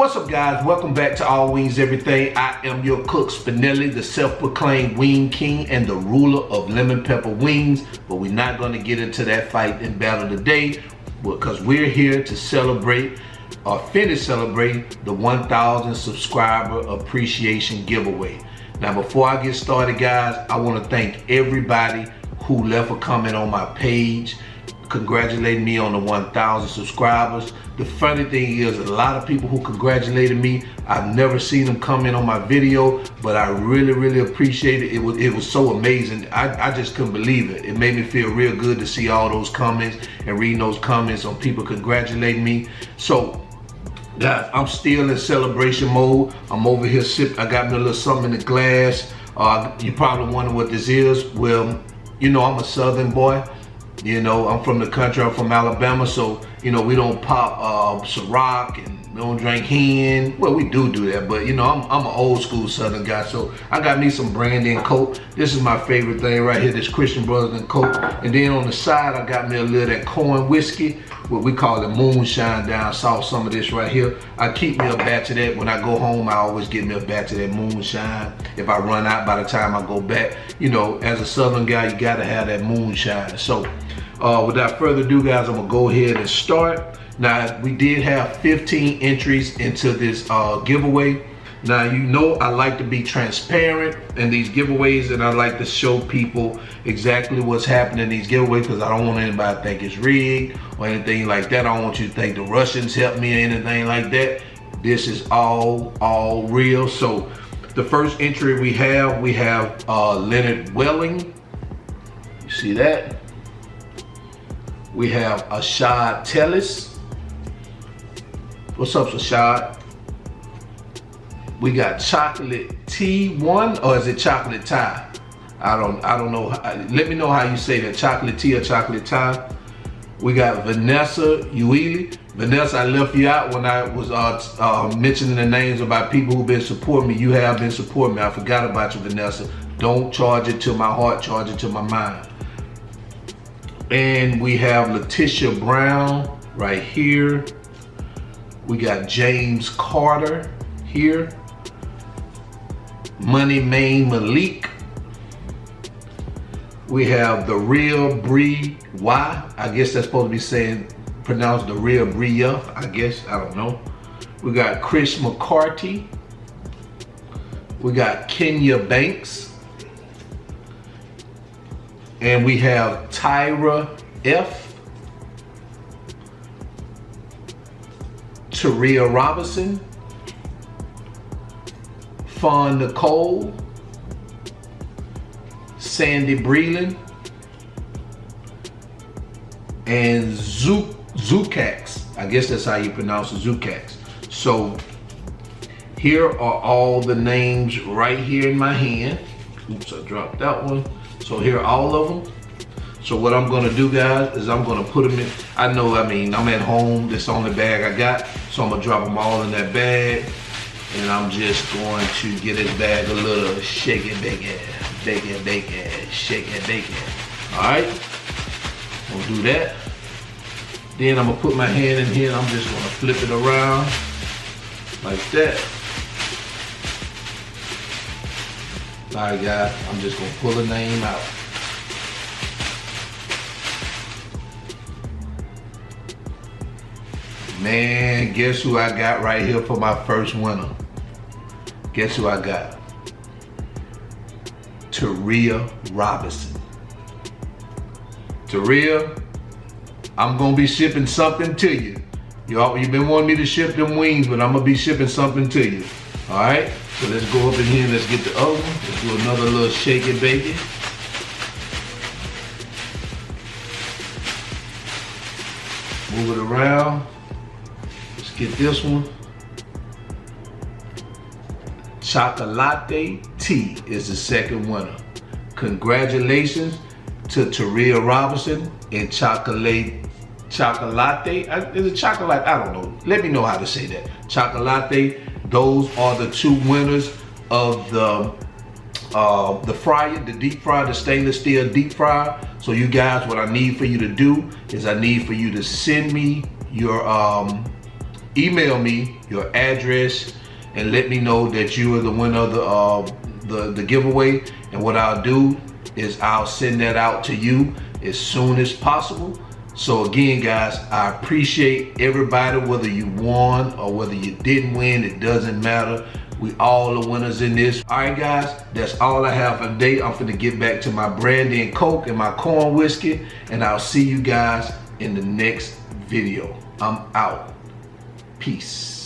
What's up, guys? Welcome back to All Wings Everything. I am your cook, Spinelli, the self-proclaimed wing king and the ruler of lemon pepper wings. But we're not going to get into that fight and battle today because we're here to celebrate or finish celebrating the 1,000 subscriber appreciation giveaway. Now, before I get started, guys, I want to thank everybody who left a comment on my page congratulating me on the 1,000 subscribers. The funny thing is, a lot of people who congratulated me, I've never seen them comment on my video, but I really appreciate it. It was so amazing. I just couldn't believe it. It made me feel real good to see all those comments and reading those comments on people congratulating me. So guys, I'm still in celebration mode. I'm over here sipping. I got me a little something in the glass. You probably wonder what this is. Well, you know, I'm a Southern boy. You know, I'm from the country, I'm from Alabama, so, you know, we don't pop Ciroc and we don't drink Hen. Well, we do that, but, you know, I'm an old school Southern guy, so I got me some brandy and Coke. This is my favorite thing right here, this Christian Brothers and Coke. And then on the side, I got me a little of that corn whiskey, what we call it moonshine down south, some of this right here. I keep me a batch of that. When I go home, I always get me a batch of that moonshine. If I run out by the time I go back, you know, as a Southern guy, you gotta have that moonshine. So, without further ado, guys, I'm gonna go ahead and start. Now, we did have 15 entries into this giveaway. Now, you know I like to be transparent in these giveaways, and I like to show people exactly what's happening in these giveaways because I don't want anybody to think it's rigged or anything like that. I don't want you to think the Russians helped me or anything like that. This is all real. So the first entry we have Leonard Welling. You see that? We have Ashad Tellis. What's up, Ashad? We got Chocolate T1, or is it Chocolate Tie? I don't know. Let me know how you say that, Chocolate Tea or Chocolate Tie. We got Vanessa Ueli. Vanessa, I left you out when I was mentioning the names about people who've been supporting me. You have been supporting me. I forgot about you, Vanessa. Don't charge it to my heart, charge it to my mind. And we have Letitia Brown right here. We got James Carter here. Money Main Malik. We have the Real Bree Y. I guess that's supposed to be pronounced the Real Bria, I guess, I don't know. We got Chris McCarty. We got Kenya Banks. And we have Tyra F. Taria Robinson. Fawn Nicole. Sandy Breland. And Zukax. I guess that's how you pronounce it, Zukax. So here are all the names right here in my hand. Oops, I dropped that one. So here are all of them. So what I'm gonna do, guys, is I'm gonna put them in. I'm at home. This is the only bag I got. So I'm gonna drop them all in that bag. And I'm just going to get this bag a little shake it, bake it, shake it, bake it. All right, we'll do that. Then I'm gonna put my hand in here and I'm just gonna flip it around like that. All right, guys, I'm just gonna pull a name out. Man, guess who I got right here for my first winner? Guess who I got? Taria Robinson. Taria, I'm gonna be shipping something to you. You've been wanting me to ship them wings, but I'm gonna be shipping something to you. All right, so let's go up in here and let's get the other one. Let's do another little shake it, bake it. Move it around. Let's get this one. Chocolate Tea is the second winner. Congratulations to Taria Robinson and Chocolate. Is it chocolate? I don't know. Let me know how to say that. Chocolate. Those are the two winners of the fryer, the deep fryer, the stainless steel deep fryer. So you guys, what I need for you to do is I need for you to send me your email me your address and let me know that you are the winner of the giveaway. And what I'll do is I'll send that out to you as soon as possible. So again, guys, I appreciate everybody, whether you won or whether you didn't win, it doesn't matter. We all are winners in this. All right, guys, that's all I have for today. I'm finna get back to my brandy and coke and my corn whiskey, and I'll see you guys in the next video. I'm out. Peace.